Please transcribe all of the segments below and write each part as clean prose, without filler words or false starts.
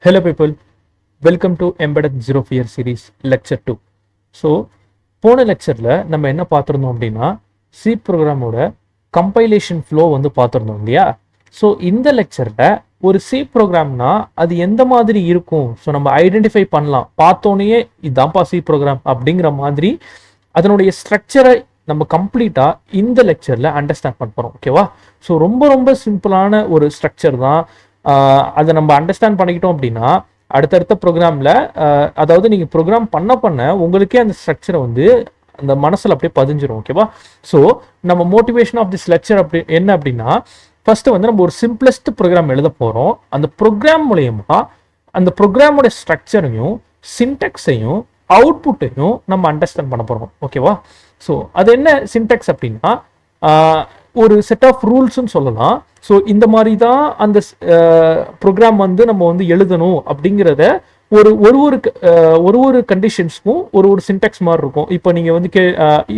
Hello people, welcome to Embedded Zero Fear series lecture 2. So போன லெக்சர்ல நம்ம என்ன பார்த்திருந்தோம் அப்படின்னா C ப்ரோக்ராமோட கம்பைலேஷன் ஃப்ளோ வந்து பார்த்திருந்தோம் இல்லையா. ஸோ இந்த லெக்சர்ல ஒரு C ப்ரோக்ராம்னா அது எந்த மாதிரி இருக்கும், ஸோ நம்ம ஐடென்டிஃபை பண்ணலாம், பார்த்தோன்னே இதான்ப்பா C ப்ரோக்ராம் அப்படிங்கிற மாதிரி அதனுடைய ஸ்ட்ரக்சரை நம்ம கம்ப்ளீட்டா இந்த லெக்சர்ல அண்டர்ஸ்டாண்ட் பண்ண போறோம். ஓகேவா? ஸோ ரொம்ப ரொம்ப சிம்பிளான ஒரு ஸ்ட்ரக்சர் தான். அதை நம்ம அண்டர்ஸ்டாண்ட் பண்ணிக்கிட்டோம் அப்படின்னா அடுத்தடுத்த ப்ரோக்ராமில் அதாவது நீங்கள் ப்ரோக்ராம் பண்ண உங்களுக்கே அந்த ஸ்ட்ரக்சரை வந்து அந்த மனசில் அப்படியே பதிஞ்சிடும். ஓகேவா? ஸோ நம்ம மோட்டிவேஷன் ஆஃப் திஸ் லெக்சர் அப்படி என்ன அப்படின்னா, ஃபர்ஸ்ட் வந்து நம்ம ஒரு சிம்பிளஸ்ட் ப்ரோக்ராம் எழுத போகிறோம். அந்த ப்ரோக்ராம் மூலயமா அந்த ப்ரோக்ராமோட ஸ்ட்ரக்சரையும் சின்டெக்ஸையும் அவுட்புட்டையும் நம்ம அண்டர்ஸ்டாண்ட் பண்ண போகிறோம். ஓகேவா? ஸோ அது என்ன சின்டெக்ஸ் அப்படின்னா ஒரு செட் ஆஃப் ரூல்ஸ்ன்னு சொல்லலாம். ஸோ இந்த மாதிரி தான் அந்த ப்ரோக்ராம் வந்து நம்ம வந்து எழுதணும் அப்படிங்கிறத ஒரு கண்டிஷன்ஸ்க்கும் ஒரு சின்டெக்ஸ் மாதிரி இருக்கும். இப்போ நீங்கள் வந்து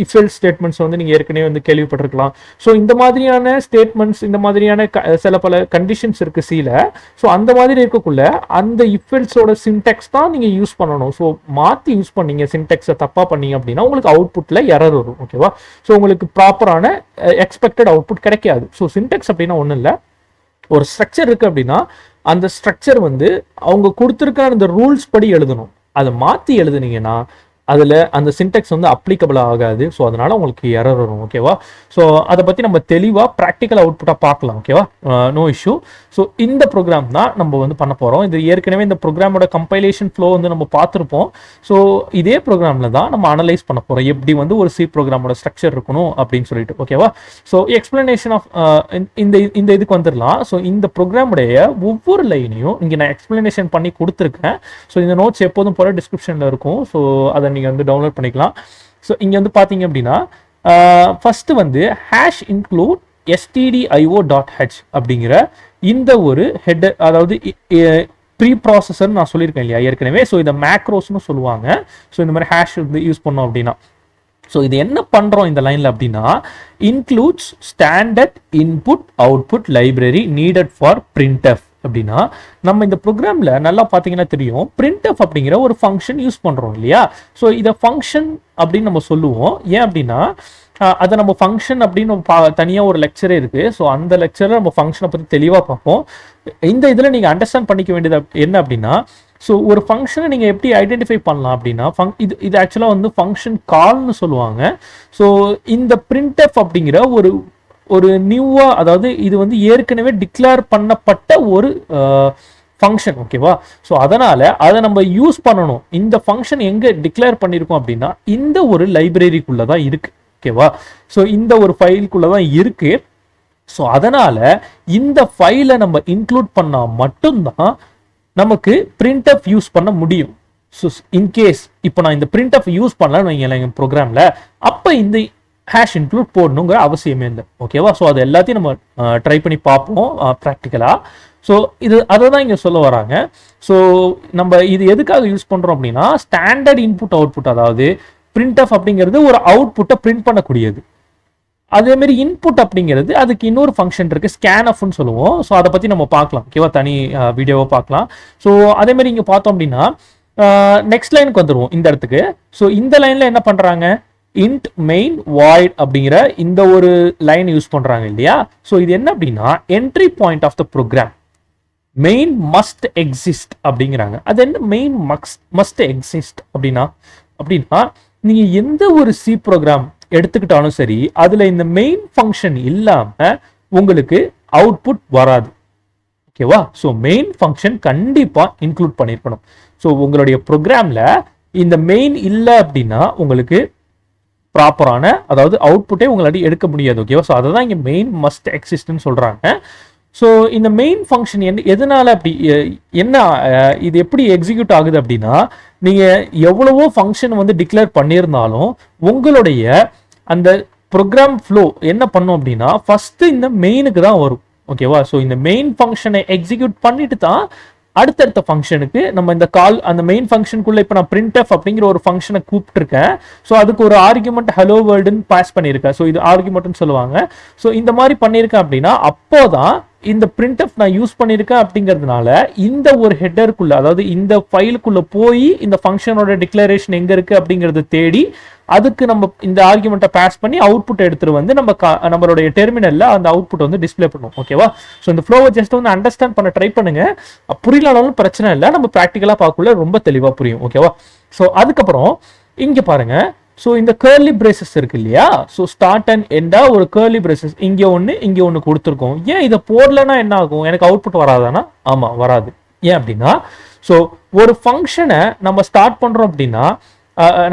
இஃப் எல்ஸ் ஸ்டேட்மெண்ட்ஸ் வந்து நீங்கள் ஏற்கனவே வந்து கேள்விப்பட்டிருக்கலாம். ஸோ இந்த மாதிரியான ஸ்டேட்மெண்ட்ஸ், இந்த மாதிரியான சில பல கண்டிஷன்ஸ் இருக்கு சீல. ஸோ அந்த மாதிரி இருக்கக்குள்ள அந்த இஃப் எல்ஸோட சின்டெக்ஸ் தான் நீங்கள் யூஸ் பண்ணணும். ஸோ மாற்றி யூஸ் பண்ணீங்க, சின்டெக்ஸை தப்பாக பண்ணீங்க அப்படின்னா உங்களுக்கு அவுட்புட்டில் எரர் வரும். ஓகேவா? ஸோ உங்களுக்கு ப்ராப்பரான எக்ஸ்பெக்டட் அவுட்புட் கிடைக்காது. ஸோ சின்டெக்ஸ் அப்படின்னா ஒன்றும் இல்லை, ஒரு ஸ்ட்ரக்சர் இருக்கு அப்படின்னா அந்த ஸ்ட்ரக்சர் வந்து அவங்க கொடுத்துருக்க அந்த ரூல்ஸ் படி எழுதணும். அதை மாற்றி எழுதுனீங்கன்னா அதில் அந்த சின்டெக்ஸ் வந்து அப்ளிகபிள் ஆகாது. ஸோ அதனால உங்களுக்கு எரர் வரும். ஓகேவா? ஸோ அதை பற்றி நம்ம தெளிவாக ப்ராக்டிக்கல் அவுட்புட்டாக பார்க்கலாம். ஓகேவா? No issue. ஸோ இந்த ப்ரோக்ராம் தான் நம்ம வந்து பண்ண போகிறோம். இது ஏற்கனவே இந்த ப்ரோக்ராமோட கம்பைலேஷன் ஃப்ளோ வந்து நம்ம பார்த்துருப்போம். ஸோ இதே ப்ரோக்ராமில் தான் நம்ம அனலைஸ் பண்ண போகிறோம், எப்படி வந்து ஒரு C ப்ரோக்ராமோட ஸ்ட்ரக்சர் இருக்கணும் அப்படின்னு சொல்லிட்டு. ஓகேவா? ஸோ எக்ஸ்பிளனேஷன் ஆஃப் இந்த இதுக்கு வந்துடலாம். ஸோ இந்த ப்ரோக்ராமுடைய ஒவ்வொரு லைனையும் இங்கே நான் எக்ஸ்பிளனேஷன் பண்ணி கொடுத்துருக்கேன். ஸோ இந்த நோட்ஸ் எப்போதும் போல டிஸ்கிரிப்ஷனில் இருக்கும். ஸோ அதை நீங்கள் வந்து டவுன்லோட் பண்ணிக்கலாம். ஸோ இங்கே வந்து பார்த்தீங்க அப்படின்னா ஃபர்ஸ்ட் வந்து ஹேஷ் இன்க்ளூட் stdio.h அப்படிங்கிற இந்த ஒரு ஹெட், அதாவது ப்ரீ ப்ராசஸர் நான் சொல்லியிருக்கேன் இல்லையா ஏற்கனவே. ஸோ இதை மேக்ரோஸ்னு சொல்லுவாங்க. ஸோ இந்த மாதிரி ஹேஷ் வந்து யூஸ் பண்ணோம் அப்படின்னா, ஸோ இது என்ன பண்ணுறோம் இந்த லைனில் அப்படின்னா, includes standard input output library needed for printf அப்படின்னா, நம்ம இந்த ப்ரோக்ராமில் நல்லா பார்த்தீங்கன்னா தெரியும், printf அப்படிங்கிற ஒரு ஃபங்க்ஷன் யூஸ் பண்ணுறோம் இல்லையா. ஸோ இதை ஃபங்க்ஷன் அப்படின்னு நம்ம சொல்லுவோம். ஏன் அப்படின்னா அதை நம்ம ஃபங்க்ஷன் அப்படின்னு தனியாக ஒரு லெக்சரே இருக்குது. ஸோ அந்த லெக்சரில் நம்ம ஃபங்க்ஷனை பற்றி தெளிவாக பார்ப்போம். இந்த இதில் நீங்கள் அண்டர்ஸ்டாண்ட் பண்ணிக்க வேண்டியது என்ன அப்படின்னா, ஸோ ஒரு ஃபங்க்ஷனை நீங்கள் எப்படி ஐடென்டிஃபை பண்ணலாம் அப்படின்னா, இது ஆக்சுவலாக வந்து ஃபங்க்ஷன் கால்னு சொல்லுவாங்க. ஸோ இந்த printf அப்படிங்கிற ஒரு நியூவாக, அதாவது இது வந்து ஏற்கனவே டிக்ளேர் பண்ணப்பட்ட ஒரு ஃபங்க்ஷன். ஓகேவா? ஸோ அதனால் அதை நம்ம யூஸ் பண்ணணும். இந்த ஃபங்க்ஷன் எங்கே டிக்ளேர் பண்ணியிருக்கோம் அப்படின்னா இந்த ஒரு லைப்ரரிக்குள்ளே தான் இருக்குது. ஓகேவா? ஸோ இந்த ஒரு ஃபைலுக்குள்ளே தான் இருக்குது. ஸோ அதனால் இந்த ஃபைலை நம்ம இன்க்ளூட் பண்ணால் மட்டும்தான் நமக்கு printf யூஸ் பண்ண முடியும். ஸோ இன்கேஸ் இப்போ நான் இந்த printf யூஸ் பண்ணலன்னு வைங்களேன் ப்ரோக்ராமில், அப்போ இந்த ஹேஷ் இன்க்ளூட் போடணுங்கிற அவசியமே இல்லை. ஓகேவா? ஸோ அது எல்லாத்தையும் நம்ம ட்ரை பண்ணி பார்ப்போம் ப்ராக்டிக்கலாக. ஸோ அதை தான் இங்கே சொல்ல வராங்க. ஸோ நம்ம இது எதுக்காக யூஸ் பண்ணுறோம் அப்படின்னா, ஸ்டாண்டர்ட் இன்புட் அவுட்புட், அதாவது printf அப்படிங்கிறது ஒரு அவுட்புட்டை பிரிண்ட் பண்ணக்கூடியது. அதேமாரி இன்புட் அப்படிங்கிறது அதுக்கு இன்னொரு ஃபங்க்ஷன் இருக்குது, ஸ்கேன்எஃப்னு சொல்லுவோம். ஸோ அதை பற்றி நம்ம பார்க்கலாம். ஓகேவா? தனி வீடியோவை பார்க்கலாம். ஸோ அதேமாரி இங்கே பார்த்தோம் அப்படின்னா நெக்ஸ்ட் லைனுக்கு வந்துடுவோம் இந்த இடத்துக்கு. ஸோ இந்த லைனில் என்ன பண்ணுறாங்க, int main void அப்படிங்கிற இந்த ஒரு லைன் யூஸ் பண்ணுறாங்க இல்லையா. ஸோ இது என்ன அப்படின்னா, entry point of the program main must exist அப்படிங்கிறாங்க. அது என்ன மெயின் மஸ்ட் எக்ஸிஸ்ட் அப்படின்னா நீங்கள் எந்த ஒரு C ப்ரோக்ராம் எடுத்துக்கிட்டாலும் சரி, அதில் இந்த மெயின் ஃபங்க்ஷன் இல்லாமல் உங்களுக்கு அவுட்புட் வராது. ஓகேவா? ஸோ மெயின் ஃபங்க்ஷன் கண்டிப்பாக இன்க்ளூட் பண்ணியிருக்கணும். ஸோ உங்களுடைய ப்ரோக்ராமில் இந்த மெயின் இல்லை அப்படின்னா உங்களுக்கு ப்ராப்பரான, அதாவது அவுட்புட்டே உங்களாடி எடுக்க முடியாது. ஓகேவா? ஸோ அதை தான் இங்கே மெயின் மஸ்ட் எக்ஸிஸ்ட்னு சொல்கிறாங்க. ஸோ இந்த மெயின் ஃபங்க்ஷன் எதனால அப்படி என்ன இது எப்படி எக்ஸிக்யூட் ஆகுது அப்படின்னா, நீங்கள் எவ்வளவோ ஃபங்க்ஷன் வந்து டிக்ளேர் பண்ணியிருந்தாலும் உங்களுடைய அந்த ப்ரோக்ராம் ஃப்ளோ என்ன பண்ணும் அப்படின்னா ஃபஸ்ட்டு இந்த மெயினுக்கு தான் வரும். ஓகேவா? ஸோ இந்த மெயின் ஃபங்க்ஷனை எக்ஸிக்யூட் பண்ணிட்டு தான் அடுத்தடுத்த ஃபங்க்ஷனுக்கு நம்ம இந்த கால், அந்த மெயின் ஃபங்க்ஷனுக்குள்ள இப்போ நான் printf அப்படிங்கிற ஒரு ஃபங்க்ஷனை கூப்பிட்டுருக்கேன். ஸோ அதுக்கு ஒரு ஆர்குமெண்ட் ஹலோ வேர்ல்டுன்னு பாஸ் பண்ணியிருக்கேன். ஸோ இது ஆர்குமெண்ட்னு சொல்லுவாங்க. ஸோ இந்த மாதிரி பண்ணியிருக்கேன் அப்படின்னா அப்போதான் இந்த printf நான் யூஸ் பண்ணியிருக்கேன் அப்படிங்கிறதுனால இந்த ஒரு ஹெட்டருக்குள்ள, அதாவது இந்த ஃபைலுக்குள்ள போய் இந்த ஃபங்க்ஷனோட டிக்ளரேஷன் எங்க இருக்கு அப்படிங்கறத தேடி அதுக்கு நம்ம இந்த ஆர்குமெண்ட்டை பாஸ் பண்ணி அவுட்புட் எடுத்துட்டு வந்து நம்மளுடைய டெர்மினல்ல அந்த அவுட்புட் வந்து டிஸ்ப்ளே பண்ணுவோம். ஓகேவா? ஸோ இந்த ஃப்ளோவை ஜஸ்ட் வந்து அண்டர்ஸ்டாண்ட் பண்ண ட்ரை பண்ணுங்க. புரியலனாலும் பிரச்சனை இல்லை, நம்ம ப்ராக்டிக்கலா பார்க்கல ரொம்ப தெளிவா புரியும். ஓகேவா? ஸோ அதுக்கப்புறம் இங்க பாருங்க, ஸோ இந்த கேர்லி பிரேசஸ் இருக்கு இல்லையா? ஸோ ஸ்டார்ட் அண்ட் எண்டா ஒரு கேர்லி பிரேசஸ் இங்கே ஒன்று கொடுத்துருக்கோம். ஏன் இதை போடலன்னா என்ன ஆகும்? எனக்கு அவுட்புட் வராதானா? ஆமா, வராது. ஏன் அப்படின்னா, ஸோ ஒரு ஃபங்க்ஷனை நம்ம ஸ்டார்ட் பண்றோம் அப்படின்னா,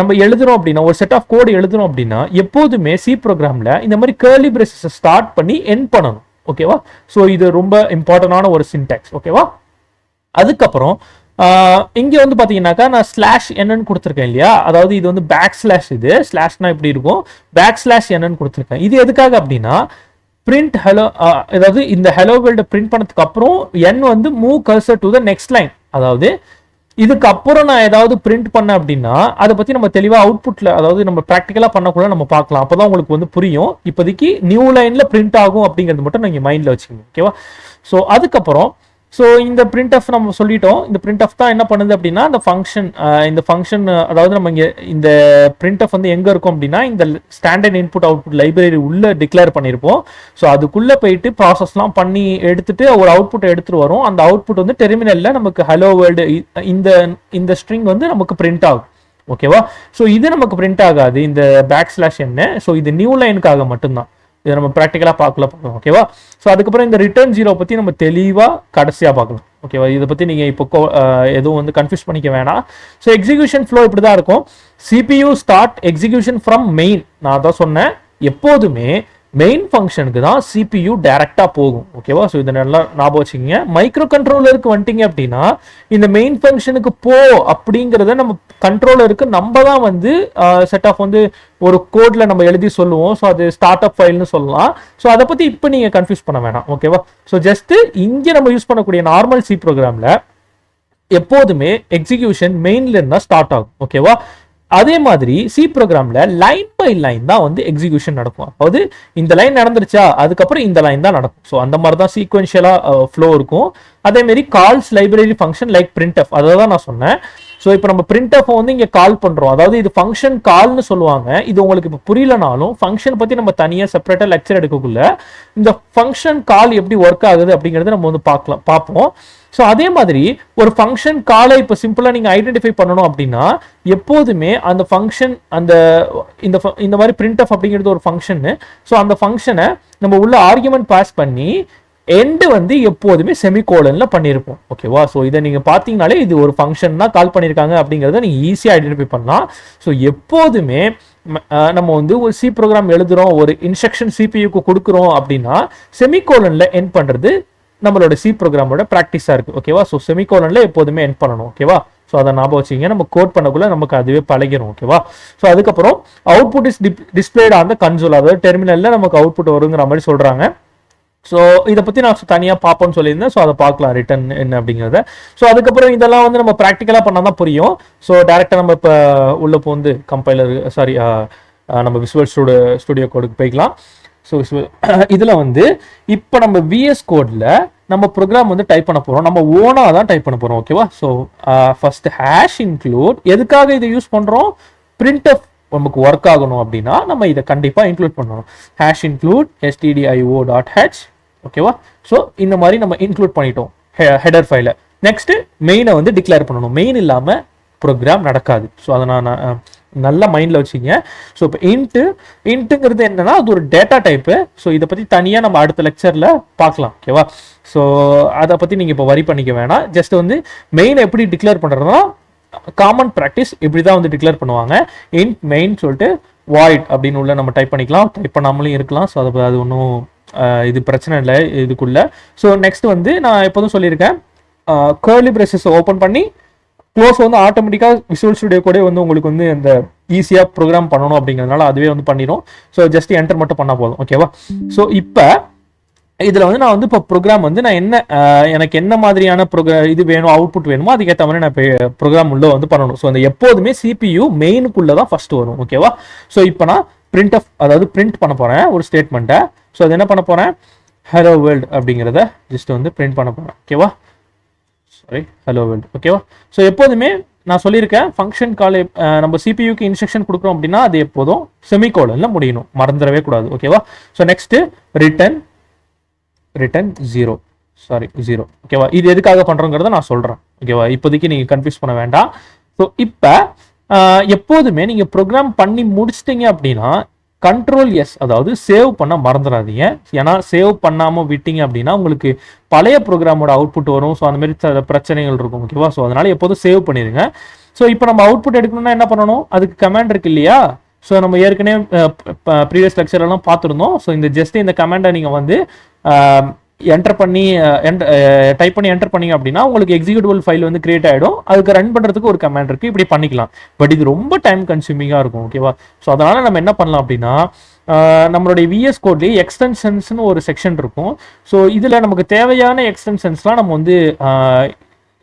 நம்ம எழுதுறோம் அப்படின்னா, ஒரு செட் ஆஃப் கோடு எழுதுறோம் அப்படின்னா, எப்போதுமே சி ப்ரோக்ராம்ல இந்த மாதிரி கேர்லி பிரேசஸ் ஸ்டார்ட் பண்ணி எண்ட் பண்ணணும். ஓகேவா? ஸோ இது ரொம்ப இம்பார்ட்டன்டான ஒரு சின்டாக்ஸ். ஓகேவா? அதுக்கப்புறம் இங்க வந்து பாத்தீங்கன்னாக்கா நான் ஸ்லாஷ் என்னன்னு கொடுத்துருக்கேன் இல்லையா? அதாவது இது வந்து பேக் ஸ்லாஷ், இது ஸ்லாஷ்னா இப்படி இருக்கும், பேக் ஸ்லாஷ் என்னன்னு கொடுத்துருக்கேன். இது எதுக்காக அப்படின்னா பிரிண்ட் ஹலோ, அதாவது இந்த ஹலோ வேர்ல்டு பிரிண்ட் பண்ணதுக்கு அப்புறம் n வந்து move cursor to the next line, அதாவது இதுக்கு அப்புறம் நான் ஏதாவது பிரிண்ட் பண்ண அப்படின்னா அதை பத்தி நம்ம தெளிவா அவுட்புட்ல, அதாவது நம்ம ப்ராக்டிக்கலா பண்ணக்குள்ள நம்ம பார்க்கலாம். அப்பதான் உங்களுக்கு வந்து புரியும். இப்போதைக்கு நியூ லைன்ல பிரிண்ட் ஆகும் அப்படிங்கிறது மட்டும் நீங்க மைண்ட்ல வச்சுக்கோங்க. ஓகேவா? ஸோ அதுக்கப்புறம் இந்த printf நம்ம சொல்லிட்டோம். இந்த printf தான் என்ன பண்ணுது அப்படின்னா இந்த ஃபங்க்ஷன், அதாவது நம்ம இங்க இந்த printf வந்து எங்க இருக்கும் அப்படின்னா இந்த ஸ்டாண்டர்ட் இன்புட் அவுட்புட் லைப்ரரி உள்ள டிக்ளேர் பண்ணியிருப்போம். ஸோ அதுக்குள்ள போயிட்டு ப்ராசஸ்லாம் பண்ணி எடுத்துட்டு ஒரு அவுட்புட் எடுத்துட்டு வரும். அந்த அவுட்புட் வந்து டெர்மினல்ல நமக்கு ஹலோ வேர்ல்டு இந்த ஸ்ட்ரிங் வந்து நமக்கு பிரிண்ட் ஆகும். ஓகேவா? ஸோ இது நமக்கு பிரிண்ட் ஆகாது இந்த பேக் ஸ்லாஷ் என்ன. ஸோ இது நியூ லைனுக்காக மட்டும்தான். இதை நம்ம ப்ராக்டிக்கலா பார்க்கலாம். ஓகேவா? ஸோ அதுக்கப்புறம் இந்த ரிட்டர்ன் 0 பத்தி நம்ம தெளிவா கடைசியா பார்க்கலாம். ஓகேவா? இதை பத்தி நீங்க இப்போ எதுவும் வந்து கன்ஃபியூஸ் பண்ணிக்க வேணாம். ஸோ எக்ஸிகியூஷன் ஃப்ளோ இப்படிதான் இருக்கும். CPU start execution from main. நான் தான் சொன்னேன், எப்போதுமே மெயின் ஃபங்க்ஷனுக்கு தான் CPU டைரக்டா போகும். ஓகேவா? ஸோ இதை நல்லா ஞாபகம் வச்சுக்கோங்க. மைக்ரோ கண்ட்ரோலருக்கு வந்துட்டீங்க அப்படின்னா இந்த மெயின் ஃபங்க்ஷனுக்கு போ அப்படிங்கிறத நம்ம கண்ட்ரோலருக்கு நம்ம தான் வந்து செட் ஆஃப் வந்து ஒரு கோட்ல நம்ம எழுதி சொல்லுவோம். ஸோ அது ஸ்டார்ட் அப் ஃபைல்னு சொல்லலாம். ஸோ அதை பத்தி இப்போ நீங்க கன்ஃபியூஸ் பண்ண வேணாம். ஓகேவா? ஸோ ஜஸ்ட் இங்கே நம்ம யூஸ் பண்ணக்கூடிய நார்மல் சி ப்ரோக்ராம்ல எப்போதுமே எக்ஸிகியூஷன் மெயின்ல இருந்தா ஸ்டார்ட் ஆகும். ஓகேவா? அதே மாதிரி சி ப்ரோக்ராம்ல லைன் பை லைன் தான் வந்து எக்ஸிகியூஷன் நடக்கும். அதாவது இந்த லைன் நடந்துருச்சா, அதுக்கப்புறம் இந்த லைன் தான் நடக்கும். ஸோ அந்த மாதிரி தான் சீக்வென்ஷியலா ஃப்ளோ இருக்கும். அதே மாதிரி calls library function like printf, அதை தான் நான் சொன்னேன். ஸோ இப்போ நம்ம printf வந்து இங்கே கால் பண்றோம், அதாவது இது ஃபங்க்ஷன் கால்னு சொல்லுவாங்க. இது உங்களுக்கு இப்போ புரியலனாலும் ஃபங்க்ஷன் பத்தி நம்ம தனியாக செப்பரேட்டா லெக்சர் எடுக்கக்குள்ள இந்த ஃபங்க்ஷன் கால் எப்படி ஒர்க் ஆகுது அப்படிங்கறத நம்ம வந்து பார்ப்போம். ஸோ அதே மாதிரி ஒரு ஃபங்க்ஷன் காலை இப்போ சிம்பிளா நீங்க ஐடென்டிஃபை பண்ணணும் அப்படின்னா எப்போதுமே அந்த ஃபங்க்ஷன் இந்த மாதிரி printf அப்படிங்கிறது ஒரு ஃபங்க்ஷன். ஸோ அந்த ஃபங்க்ஷனை நம்ம உள்ள ஆர்குமெண்ட் பாஸ் பண்ணி எண்டு வந்து எப்போதுமே செமிகோலன்ல பண்ணியிருப்போம். ஓகேவா? ஸோ இதை நீங்க பார்த்தீங்கனாலே இது ஒரு ஃபங்க்ஷன் தான் கால் பண்ணியிருக்காங்க அப்படிங்கிறத நீங்க ஈஸியாக ஐடென்டிஃபை பண்ணலாம். ஸோ எப்போதுமே நம்ம வந்து ஒரு சி ப்ரோக்ராம் எழுதுறோம், ஒரு இன்ஸ்ட்ரக்ஷன் சிபியூக்கு கொடுக்குறோம் அப்படின்னா செமிகோலன்ல எண்ட் பண்றது நம்மளோட சி ப்ரோக்ராமோட ப்ராக்டிஸா இருக்கு. ஓகேவா? ஸோ செமிகோலன்ல எப்போதுமே எண்ட் பண்ணணும். ஓகேவா? ஸோ அதை ஞாபகம் வச்சுங்க, நம்ம கோட் பண்ணக்குள்ள நமக்கு அதுவே பழகிடும். ஓகேவா? ஸோ அதுக்கப்புறம் output is displayed on the console, அதாவது டெர்மினல்ல நமக்கு அவுட்புட் வருங்கிற மாதிரி சொல்றாங்க. ஸோ இதை பற்றி நான் தனியாக பார்ப்போம்னு சொல்லியிருந்தேன். ஸோ அதை பார்க்கலாம் ரிட்டர்ன் என்ன அப்படிங்கிறத. ஸோ அதுக்கப்புறம் இதெல்லாம் வந்து நம்ம ப்ராக்டிக்கலாக பண்ணால் தான் புரியும். ஸோ டேரெக்டாக நம்ம இப்போ உள்ள போந்து கம்பைலர் நம்ம விசுவல் ஸ்டுடியோ கோடுக்கு போய்க்கலாம். ஸோ இதில் வந்து இப்போ நம்ம விஎஸ் கோடில் நம்ம ப்ரோக்ராம் வந்து டைப் பண்ண போகிறோம், நம்ம ஓனாக தான் டைப் பண்ண போகிறோம். ஓகேவா? ஸோ ஃபர்ஸ்ட் ஹேஷ் இன்க்ளூட், எதுக்காக இதை யூஸ் பண்ணுறோம்? printf நமக்கு ஒர்க் ஆகணும் அப்படின்னா நம்ம இதை கண்டிப்பாக இன்க்ளூட் பண்ணணும். Hash include stdio.h. ஓகேவா? ஸோ இந்த மாதிரி நம்ம இன்க்ளூட் பண்ணிட்டோம் ஹெடர் ஃபைலை. நெக்ஸ்ட் மெயினை வந்து டிக்ளேர் பண்ணணும். மெயின் இல்லாமல் ப்ரோக்ராம் நடக்காது. ஸோ அதை நான் நல்லா மைண்டில் வச்சுங்க. ஸோ இப்போ இன்ட்டுங்கிறது என்னன்னா அது ஒரு டேட்டா டைப்பு. ஸோ இதை பற்றி தனியாக நம்ம அடுத்த லெக்சரில் பார்க்கலாம். ஓகேவா? ஸோ அதை பற்றி நீங்கள் இப்போ வரி பண்ணிக்க வேணாம். ஜஸ்ட் வந்து மெயின் எப்படி டிக்ளேர் பண்ணுறதுனா காமன் ப்ராக்டிஸ் இப்படி தான் வந்து டிக்ளேர் பண்ணுவாங்க. இன்ட் மெயின் சொல்லிட்டு வாய்ட் அப்படின்னு உள்ள நம்ம டைப் பண்ணிக்கலாம், டைப் பண்ணாமலும் இருக்கலாம். ஸோ அது ஒன்றும் இது பிரச்சனை இல்லை இதுக்குள்ள. ஸோ நெக்ஸ்ட் வந்து நான் எப்போதும் சொல்லியிருக்கேன், கர்லி பிரேசஸ் ஓப்பன் பண்ணி க்ளோஸ் வந்து ஆட்டோமேட்டிக்காக விசுவல் ஸ்டுடியோ கூட வந்து உங்களுக்கு வந்து அந்த ஈஸியாக ப்ரோக்ராம் பண்ணணும் அப்படிங்கிறதுனால அதுவே வந்து பண்ணிடும். ஸோ ஜஸ்ட் என்டர் மட்டும் பண்ணால் போதும். ஓகேவா? ஸோ இப்போ இதில் வந்து நான் வந்து இப்போ ப்ரோக்ராம் வந்து நான் எனக்கு என்ன மாதிரியான இது வேணும், அவுட்புட் வேணுமோ அதுக்கேற்ற மாதிரி நான் இப்போ ப்ரோக்ராம் உள்ள வந்து பண்ணணும். ஸோ அந்த எப்போதுமே CPU மெயினுக்குள்ளே தான் ஃபர்ஸ்ட் வரும். ஓகேவா? ஸோ இப்போ நான் printf, அதாவது பிரிண்ட் பண்ண போகிறேன் ஒரு ஸ்டேட்மெண்ட்டை. ஸோ அது என்ன பண்ண போகிறேன்? ஹலோ வேர்ல்டு அப்படிங்கிறத ஜஸ்ட் வந்து பிரிண்ட் பண்ண போகிறேன். ஓகேவா, சாரி, ஹலோ வேர்ல்டு. ஓகேவா, ஸோ எப்போதுமே நான் சொல்லியிருக்கேன் ஃபங்க்ஷன் கால் நம்ம சிபியூக்கு இன்ஸ்ட்ரக்ஷன் கொடுக்குறோம் அப்படின்னா அது எப்போதும் செமிகோலன்ல முடியணும், மறந்துடவே கூடாது. ஓகேவா, ஸோ நெக்ஸ்ட் ரிட்டன் 0, சாரி 0. ஓகேவா, இது எதுக்காக பண்றோங்கிறத நான் சொல்றேன். ஓகேவா, இப்போதைக்கு நீங்க கன்ஃபியூஸ் பண்ண வேண்டாம். ஸோ இப்போ எப்போதுமே நீங்க ப்ரோக்ராம் பண்ணி முடிச்சிட்டீங்க அப்படின்னா கண்ட்ரோல் எஸ், அதாவது சேவ் பண்ண மறந்துடாதீங்க. ஏன்னா சேவ் பண்ணாம விட்டீங்க அப்படின்னா உங்களுக்கு பழைய ப்ரோக்ராமோட அவுட்புட் வரும். ஸோ அந்த மாதிரி பிரச்சனைகள் இருக்கும். ஓகேவா, ஸோ அதனால எப்போதும் சேவ் பண்ணிடுங்க. ஸோ இப்போ நம்ம அவுட்புட் எடுக்கணும்னா என்ன பண்ணணும், அதுக்கு கமாண்ட் இருக்கு இல்லையா. ஸோ நம்ம ஏற்கனவே ப்ரீவியஸ் லெக்சர்லாம் பார்த்துருந்தோம். ஸோ இந்த ஜஸ்ட் இந்த கமாண்டை நீங்கள் வந்து என்டர் பண்ணி டைப் பண்ணி என்டர் பண்ணீங்க அப்படின்னா உங்களுக்கு எக்ஸிக்யூட்டிவ் ஃபைல் வந்து கிரியேட் ஆகிடும். அதுக்கு ரன் பண்ணுறதுக்கு ஒரு கமாண்ட் இருக்குது, இப்படி பண்ணிக்கலாம். பட் இது ரொம்ப டைம் கன்சூமிங்காக இருக்கும். ஓகேவா, ஸோ அதனால் நம்ம என்ன பண்ணலாம் அப்படின்னா நம்மளுடைய விஎஸ் கோட்லேயே எக்ஸ்டென்ஷன்ஸ்னு ஒரு செக்ஷன் இருக்கும். ஸோ இதில் நமக்கு தேவையான எக்ஸ்டென்ஷன்ஸ்லாம் நம்ம வந்து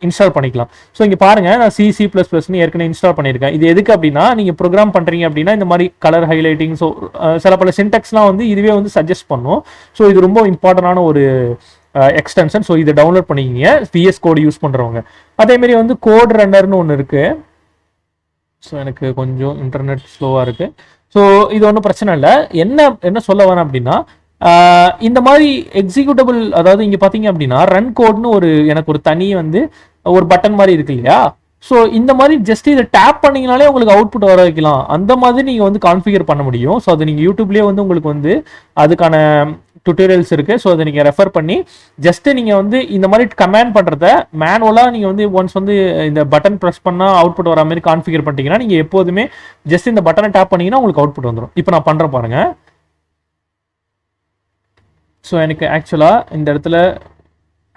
இன்ஸ்டால் பண்ணிக்கலாம். ஸோ இங்கே பாருங்க, நான் C++ன்னு ஏற்கனவே இன்ஸ்டால் பண்ணியிருக்கேன். இது எதுக்கு அப்படின்னா நீங்கள் ப்ரோக்ராம் பண்ணுறீங்க அப்படின்னா இந்த மாதிரி கலர் ஹைலைட்டிங், ஸோ சில பல சின்டெக்ஸ்லாம் வந்து இதுவே வந்து சஜஸ்ட் பண்ணும். ஸோ இது ரொம்ப இம்பார்ட்டண்டான ஒரு எக்ஸ்டென்ஷன். ஸோ இதை டவுன்லோட் பண்ணிக்கிங்க விஎஸ் கோடு யூஸ் பண்ணுறவங்க. அதேமாரி வந்து கோட் ரன்னர்னு ஒன்று இருக்குது. ஸோ எனக்கு கொஞ்சம் இன்டர்நெட் ஸ்லோவாக இருக்குது. ஸோ இது ஒன்றும் பிரச்சனை இல்லை. என்ன சொல்ல வரேன் அப்படின்னா இந்த மாதிரி எக்ஸிக்யூட்டபிள், அதாவது இங்கே பார்த்தீங்க அப்படின்னா ரன் கோட்னு எனக்கு ஒரு தனி வந்து ஒரு பட்டன் மாதிரி இருக்கு இல்லையா. ஸோ இந்த மாதிரி ஜஸ்ட் இதை டேப் பண்ணிங்கனாலே உங்களுக்கு அவுட்புட் வர வைக்கலாம். அந்த மாதிரி நீங்கள் வந்து கான்ஃபிகர் பண்ண முடியும். ஸோ அது நீங்கள் யூடியூப்லேயே வந்து உங்களுக்கு வந்து அதுக்கான டுட்டோரியல்ஸ் இருக்குது. ஸோ அதை நீங்கள் ரெஃபர் பண்ணி ஜஸ்ட் நீங்கள் வந்து இந்த மாதிரி கமாண்ட் பண்ணுறத மேனுவலாக நீங்கள் வந்து ஒன்ஸ் வந்து இந்த பட்டன் ப்ரெஸ் பண்ணால் அவுட்புட் வர மாதிரி கான்ஃபிகர் பண்ணிட்டீங்கன்னா நீங்கள் எப்போதுமே ஜஸ்ட் இந்த பட்டனை டேப் பண்ணிங்கன்னா உங்களுக்கு அவுட்புட் வந்துடும். இப்போ நான் பண்ணுறேன் பாருங்கள். ஸோ எனக்கு ஆக்சுவலாக இந்த இடத்துல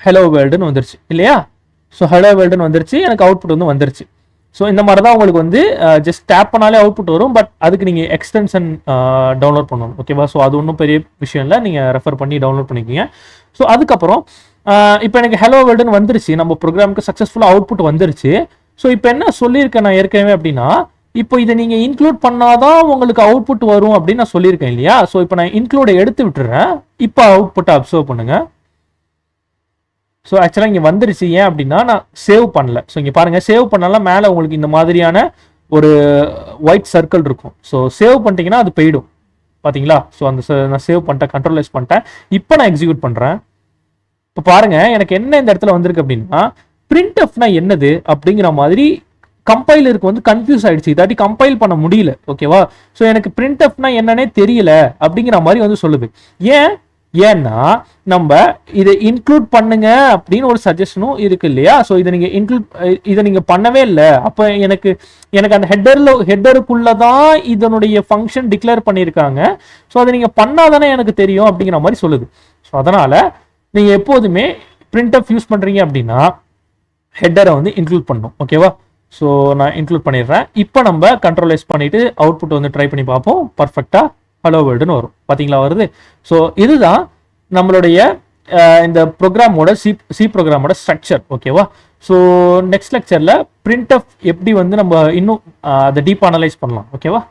ஹலோ வேர்ல்டுன்னு வந்துருச்சு இல்லையா. ஸோ ஹலோ வேர்ல்டுன்னு வந்துருச்சு, எனக்கு அவுட்புட் வந்து வந்துருச்சு. ஸோ இந்த மாதிரி தான் உங்களுக்கு வந்து ஜஸ்ட் டேப் பண்ணாலே அவுட்புட் வரும். பட் அதுக்கு நீங்கள் எக்ஸ்டென்ஷன் டவுன்லோட் பண்ணணும். ஓகேவா, ஸோ அது ஒன்றும் பெரிய விஷயம் இல்லை, நீங்கள் ரெஃபர் பண்ணி டவுன்லோட் பண்ணிக்கிங்க. ஸோ அதுக்கப்புறம் இப்போ எனக்கு ஹலோ வேர்ல்டுன்னு வந்துருச்சு, நம்ம ப்ரோக்ராமுக்கு சக்ஸஸ்ஃபுல்லாக அவுட்புட் வந்துருச்சு. ஸோ இப்போ என்ன சொல்லியிருக்கேன் நான் ஏற்கனவே அப்படின்னா, இப்போ இதை நீங்கள் இன்க்ளூட் பண்ணாதான் உங்களுக்கு அவுட்புட் வரும் அப்படின்னு நான் சொல்லியிருக்கேன் இல்லையா. ஸோ இப்போ நான் இன்க்ளூடை எடுத்து விட்டுறேன். இப்போ அவுட்புட்டை அப்சர்வ் பண்ணுங்க. ஸோ ஆக்சுவலாக இங்கே வந்துருச்சு. ஏன் அப்படின்னா நான் சேவ் பண்ணல. ஸோ இங்கே பாருங்கள், சேவ் பண்ணலாம் மேலே உங்களுக்கு இந்த மாதிரியான ஒரு ஒயிட் சர்க்கிள் இருக்கும். ஸோ சேவ் பண்ணிட்டீங்கன்னா அது போயிடும் பார்த்தீங்களா. ஸோ அந்த நான் சேவ் பண்ணிட்டேன், கண்ட்ரோலைஸ் பண்ணிட்டேன். இப்போ நான் எக்ஸிக்யூட் பண்ணுறேன். இப்போ பாருங்க, எனக்கு என்ன இந்த இடத்துல வந்திருக்கு அப்படின்னா printfனா என்னது அப்படிங்கிற மாதிரி கம்பைலருக்கு வந்து கன்ஃபியூஸ் ஆயிடுச்சு. இதாட்டி கம்பைல் பண்ண முடியல. ஓகேவா, ஸோ எனக்கு printfனா என்னன்னே தெரியல அப்படிங்கிற மாதிரி வந்து சொல்லுது. ஏன்னா நம்ம இதை இன்க்ளூட் பண்ணுங்க அப்படின்னு ஒரு சஜஷனும் இருக்கு இல்லையா. ஸோ இதை நீங்க பண்ணவே இல்லை. அப்போ எனக்கு அந்த ஹெட்டருக்குள்ளதான் இதனுடைய ஃபங்க்ஷன் டிக்ளேர் பண்ணியிருக்காங்க. ஸோ அதை நீங்க பண்ணாதானே எனக்கு தெரியும் அப்படிங்கிற மாதிரி சொல்லுது. ஸோ அதனால நீங்க எப்போதுமே printf யூஸ் பண்றீங்க அப்படின்னா ஹெட்டரை வந்து இன்க்ளூட் பண்ணணும். ஓகேவா, ஸோ நான் இன்க்ளூட் பண்ணிடுறேன். இப்போ நம்ம கண்ட்ரோலைஸ் பண்ணிட்டு அவுட்புட் வந்து ட்ரை பண்ணி பார்ப்போம். பர்ஃபெக்டா ஹலோ வேர்ல்டுன்னு வரும். பார்த்தீங்களா வருது. ஸோ இதுதான் நம்மளுடைய இந்த ப்ரோக்ராமோட சி ப்ரோக்ராமோட ஸ்ட்ரக்சர். ஓகேவா, ஸோ நெக்ஸ்ட் லெக்சரில் printf எப்படி வந்து நம்ம இன்னும் அதை டீப் அனலைஸ் பண்ணலாம். ஓகேவா.